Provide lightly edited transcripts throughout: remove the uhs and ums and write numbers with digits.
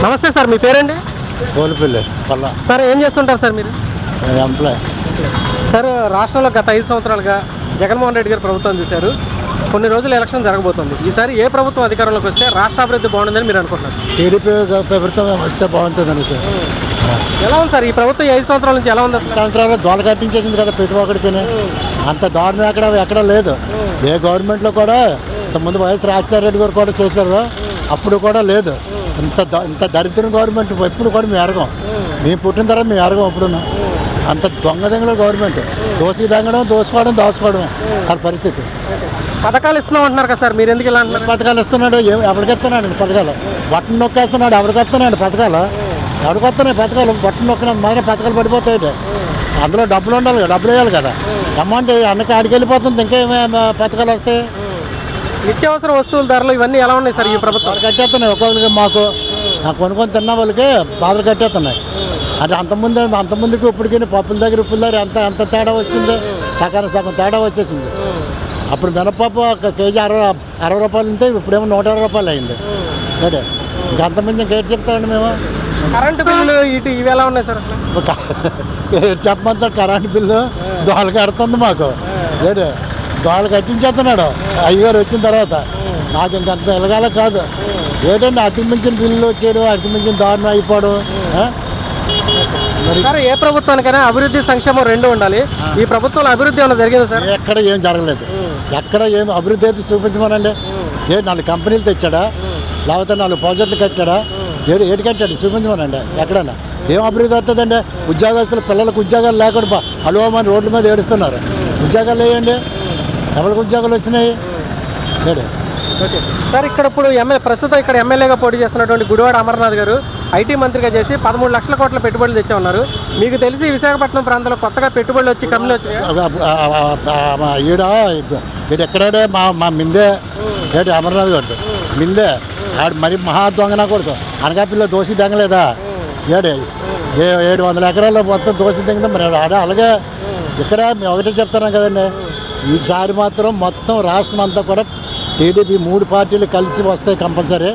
నమస్తే సార్, మీ పేరండి? కోల్పల్లి పల్ల సార్, ఏం చేస్తుంటారు సార్ మీరు? ఎంప్లాయ్. సార్, రాష్ట్రంలో గత 5 సంవత్సరాలుగా జగన్మోహన్ రెడ్డి గారు ప్రభుత్వం చూశారు. కొన్ని రోజులు ఎలక్షన్ జరగబోతుంది. ఈసారి ఏ ప్రభుత్వం అధికారంలోకి వస్తే రాష్ట్ర అభివృద్ధి బాగుంటుందని మీరు అనుకుంటున్నారు? టీడీపీ ప్రభుత్వం వస్తే బాగుంటుందని సార్. ఎలా ఉంది సార్ ఈ ప్రభుత్వం? 5 సంవత్సరాల నుంచి ఎలా ఉంది? సంవత్సరాలు దోళ కట్టించేసింది కదా ప్రతి ఒక్కడికి. అంత దారుణం ఎక్కడ లేదు. ఏ గవర్నమెంట్లో కూడా ఇంతకుముందు వైఎస్ రాజశేఖర రెడ్డి గారు కూడా చేశారు, అప్పుడు కూడా లేదు. ఇంత దరిద్రం గవర్నమెంట్ ఎప్పుడు కూడా మేము ఎరగం. మేము పుట్టిన తర్వాత మేము ఎరగం. ఎప్పుడు అంత దొంగ గవర్నమెంట్ దోసుకోవడం దాచుకోవడం అది పరిస్థితి. పథకాలు ఇస్తున్నాం అంటున్నారు కదా సార్, మీరు ఎందుకు ఇలా అంటున్నారు? పథకాలు ఇస్తున్నాడు, ఎవరికి ఇస్తున్నాడు పథకాలు? బట్టన్ నొక్కేస్తున్నాడు, ఎవరికి వస్తున్నాడు పథకాలు? ఎవరికి వస్తున్నాయి పథకాలు? బట్టన్ నొక్కినంత మాత్రం పథకాలు పడిపోతాయి. అందులో డబ్బులు ఉండాలి, డబ్బులు వేయాలి కదా. అమౌంట్ అన్నకి ఆడికి వెళ్ళిపోతుంది, ఇంకేమైనా పథకాలు వస్తాయి? నిత్యావసర వస్తువుల ధరలు ఇవన్నీ ఎలా ఉన్నాయి సార్ ఈ ప్రభుత్వం? కట్టేస్తున్నాయి ఒక్కొక్కరికి. మాకు కొనుక్కొని తిన్న వాళ్ళకి బాధలు కట్టేస్తున్నాయి. అంటే అంతకుముందుకి ఇప్పటికి పప్పుల దగ్గర ఉప్పుల దగ్గర ఎంత తేడా వచ్చింది? సగం తేడా వచ్చేసింది. అప్పుడు మినపప్పు ఒక కేజీ 60 రూపాయలు ఉంటే ఇప్పుడేమో 120 రూపాయలు అయింది. అంటే ఇంకంతమంది ఇంకేటి చెప్తామండి మేము? కరెంటు బిల్లు ఇవి ఎలా ఉన్నాయి సార్? చెప్పమంతా కరెంటు బిల్లు దోళ కడుతుంది మాకు. ఏడు దోళ కట్టించేస్తున్నాడు అయ్యగారు వచ్చిన తర్వాత. నాకు ఇంకంత ఎలగాల కాదు. ఏంటంటే అతి మించిన బిల్లు వచ్చాడు, అతి మించిన దారుణం అయిపోవడం. మరి ఏ ప్రభుత్వానికైనా అభివృద్ధి సంక్షేమం రెండు ఉండాలి. ఈ ప్రభుత్వంలో అభివృద్ధి ఏమైనా జరిగింది సార్? ఎక్కడ ఏం జరగలేదు. ఎక్కడ ఏం అభివృద్ధి అయితే చూపించమనండి. 4 కంపెనీలు తెచ్చాడా, లేకపోతే 4 ప్రాజెక్టులు కట్టాడా? ఏడు కట్టాడు చూపించమనండి. ఎక్కడన్నా ఏం అభివృద్ధి వస్తుందండి? ఉద్యోగస్తులు పిల్లలకు ఉద్యోగాలు లేకుండా అలవమని రోడ్ల మీద ఏడుస్తున్నారు. ఉద్యోగాలు వేయండి, ఎవరికి ఉద్యోగాలు వస్తున్నాయి? ఏడు ఓకే సార్, ఇప్పుడు ప్రస్తుతం ఇక్కడ ఎమ్మెల్యేగా పోటీ చేస్తున్నటువంటి గుడివాడ అమర్నాథ్ గారు ఐటీ మంత్రిగా చేసి 13 లక్షల కోట్ల పెట్టుబడులు తెచ్చా ఉన్నారు. మీకు తెలిసి విశాఖపట్నం ప్రాంతంలో కొత్తగా పెట్టుబడులు వచ్చి కంపెనీలు వచ్చాయి. ఈడ ఎక్కడే మా మిందే ఏడు అమర్నాథ్ గారు మిందే ఆడు మరి మహా దొంగనా కొడుకు. అనకాపల్లిలో దోషి దెంగలేదా? 700 ఎకరాల్లో మొత్తం దోషి దింగదా మరి అలాగే ఇక్కడ మేము ఒకటే చెప్తున్నాం కదండి. ఈసారి మాత్రం మొత్తం రాష్ట్రం అంతా కూడా టీడీపీ 3 పార్టీలు కలిసి వస్తాయి కంపల్సరీ.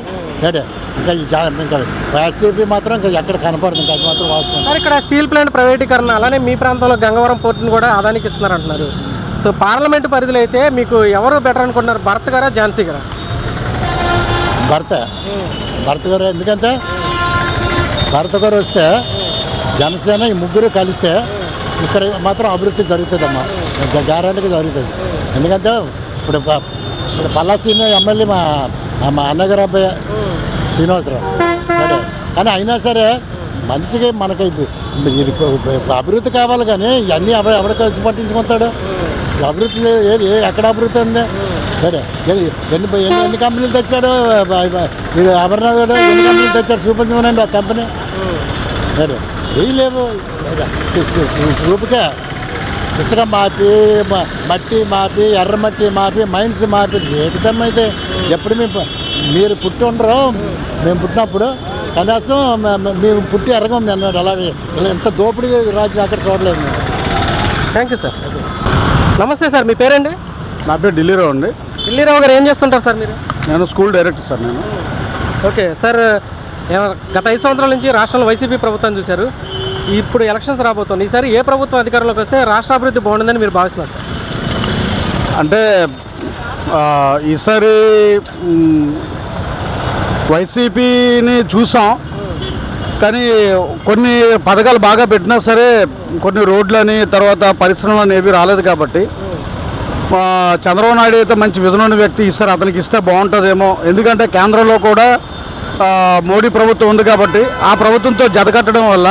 ఇంకా వైసీపీ మాత్రం ఇంకా ఎక్కడ కనపడదు. ఇంకా అది మాత్రం వాస్తవం. సార్, ఇక్కడ స్టీల్ ప్లాంట్ ప్రైవేటీకరణ, అలానే మీ ప్రాంతంలో గంగవరం పోర్టును కూడా అదానికి ఇస్తున్నారు అంటున్నారు. సో పార్లమెంటు పరిధిలో అయితే మీకు ఎవరు బెటర్ అనుకుంటున్నారు, భరత్ గారా ఝాన్సీ గారా? భరత్ గారు. ఎందుకంటే భరత్ గారు వస్తే జనసేన ఈ ముగ్గురు కలిస్తే ఇక్కడ మాత్రం అభివృద్ధి జరుగుతుందమ్మా, గ్యారెంటీగా జరుగుతుంది. ఎందుకంటే ఇప్పుడు పల్లాసీన ఎమ్మెల్యే మా అన్నగారు అబ్బాయి శ్రీనివాసరావు. కానీ అయినా సరే మనిషికి మనకి అభివృద్ధి కావాలి, కానీ ఇవన్నీ ఎవడ కలిసి పట్టించుకుంటాడు? అభివృద్ధి ఎక్కడ అభివృద్ధి ఉంది? ఎన్ని కంపెనీలు తెచ్చాడు అమర్నాథ్ గారు? ఎన్ని కంపెనీలు తెచ్చాడు చూపించమనండి. ఆ కంపెనీ ఏం లేవు. రూపుకే ఇసుక మాపి, మట్టి మాపి, ఎర్రమట్టి మాపి, మైన్స్ మాపి ఏటిదమ్మైతే ఎప్పుడు మీరు పుట్టి ఉండరు. మేము పుట్టినప్పుడు కనీసం మేము పుట్టి ఎరగం అన్నాడు. అలాగే ఎంత దోపిడీ రాజు అక్కడ చూడలేదు. Thank you sir. నమస్తే సార్, మీ పేరండి? నా పేరు ఢిల్లీరావు అండి. ఢిల్లీరావు గారు ఏం చేస్తుంటారు సార్ మీరు? నేను స్కూల్ డైరెక్టర్ సార్. నేను ఓకే సార్, గత 5 సంవత్సరాల నుంచి రాష్ట్రంలో వైసీపీ ప్రభుత్వం చూశారు. ఇప్పుడు ఎలక్షన్స్ రాబోతుంది. ఈసారి ఏ ప్రభుత్వం అధికారంలోకి వస్తే రాష్ట్ర అభివృద్ధి బాగుంటుందని మీరు భావిస్తున్నారు సార్? అంటే ఈసారి వైసీపీని చూసాం, కానీ కొన్ని పథకాలు బాగా పెట్టినా సరే కొన్ని రోడ్లని తర్వాత పరిశ్రమలు ఏవి రాలేదు. కాబట్టి చంద్రబాబు నాయుడు అయితే మంచి విజన్ ఉన్న వ్యక్తి. ఈసారి అతనికి ఇస్తే బాగుంటుందేమో. ఎందుకంటే కేంద్రంలో కూడా మోడీ ప్రభుత్వం ఉంది కాబట్టి ఆ ప్రభుత్వంతో జతకట్టడం వల్ల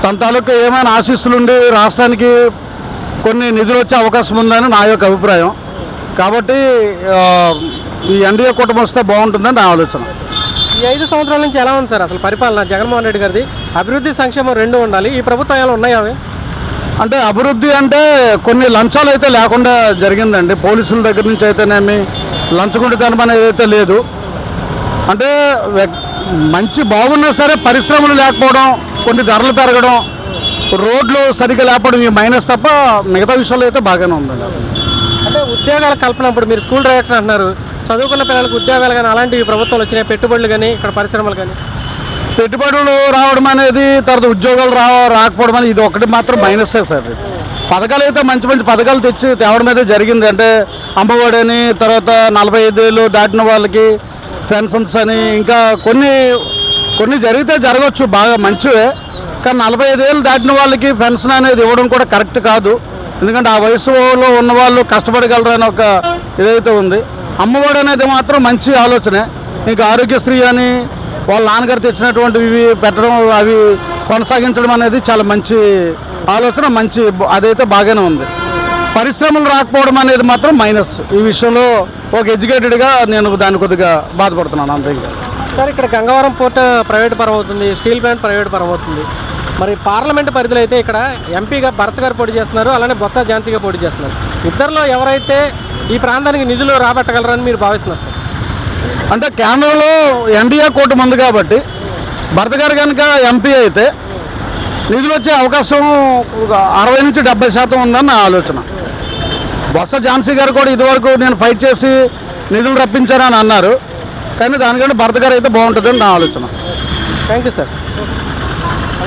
తన తాలూకు ఏమైనా ఆశీస్సులుండి రాష్ట్రానికి కొన్ని నిధులు వచ్చే అవకాశం ఉందని నా యొక్క అభిప్రాయం. కాబట్టి ఈ ఎన్డీఏ కూటమి వస్తే బాగుంటుందని నా ఆలోచన. ఈ 5 సంవత్సరాల నుంచి ఎలా ఉంది సార్ అసలు పరిపాలన జగన్మోహన్ రెడ్డి గారిది? అభివృద్ధి సంక్షేమం రెండు ఉండాలి. ఈ ప్రభుత్వం ఎలా ఉన్నాయి అవి? అంటే అభివృద్ధి అంటే కొన్ని లంచాలు అయితే లేకుండా జరిగిందండి. పోలీసుల దగ్గర నుంచి అయితేనేమి లంచగొండితనం అనేది అయితే లేదు. అంటే మంచి బాగున్నా సరే పరిశ్రమలు లేకపోవడం, కొన్ని ధరలు పెరగడం, రోడ్లు సరిగ్గా లేకపోవడం ఈ మైనస్ తప్ప మిగతా విషయాలు అయితే బాగానే ఉందండి. అంటే ఉద్యోగాల కల్పన, ఇప్పుడు మీరు స్కూల్ డైరెక్టర్ అంటున్నారు, చదువుకున్న పిల్లలకు ఉద్యోగాలు కానీ అలాంటివి ప్రభుత్వాలు వచ్చినాయి, పెట్టుబడులు కానీ ఇక్కడ పరిశ్రమలు కానీ? పెట్టుబడులు రావడం అనేది, తర్వాత ఉద్యోగాలు రాకపోవడం అనేది ఇది ఒకటి మాత్రం మైనస్సే సార్. పథకాలు అయితే మంచి మంచి పథకాలు తేవడం అయితే జరిగింది. అంటే అమ్మఒడి అని, తర్వాత 45 ఏళ్ళు దాటిన వాళ్ళకి పెన్షన్స్ అని, ఇంకా కొన్ని జరగవచ్చు బాగా మంచివే. కానీ 45 ఏళ్ళు దాటిన వాళ్ళకి పెన్షన్ అనేది ఇవ్వడం కూడా కరెక్ట్ కాదు. ఎందుకంటే ఆ వయసులో ఉన్న వాళ్ళు కష్టపడగలరు అని ఒక ఇదైతే ఉంది. అమ్మఒడి అనేది మాత్రం మంచి ఆలోచనే. ఇంకా ఆరోగ్యశ్రీ అని వాళ్ళ నాన్నగారు తెచ్చినటువంటివి పెట్టడం, అవి కొనసాగించడం అనేది చాలా మంచి ఆలోచన, మంచి అదైతే బాగానే ఉంది. పరిశ్రమలు రాకపోవడం అనేది మాత్రం మైనస్. ఈ విషయంలో ఒక ఎడ్యుకేటెడ్గా నేను దాన్ని కొద్దిగా బాధపడుతున్నాను అంతే. ఇంకా సార్ ఇక్కడ గంగవరం పోర్ట్ ప్రైవేట్ పరం అవుతుంది, స్టీల్ ప్లాంట్ ప్రైవేట్ పరం అవుతుంది. మరి పార్లమెంట్ పరిధిలో అయితే ఇక్కడ ఎంపీగా భరత్ గారు పోటీ చేస్తున్నారు, అలానే బొత్స ఝాన్సీగా పోటీ చేస్తున్నారు. ఇద్దరిలో ఎవరైతే ఈ ప్రాంతానికి నిధులు రాబట్టగలరని మీరు భావిస్తున్నారు సార్? అంటే కేంద్రంలో ఎన్డీఏ కూటమి ఉంది కాబట్టి భరత్ గారు కనుక ఎంపీ అయితే నిధులు వచ్చే అవకాశం 60 నుంచి 70% ఉందని నా ఆలోచన. బొత్స ఝాన్సీ గారు కూడా ఇదివరకు నేను ఫైట్ చేసి నిధులు రప్పించానని అన్నారు, కానీ దానికంటే భరత్ గారు అయితే బాగుంటుందని నా ఆలోచన. Thank you sir.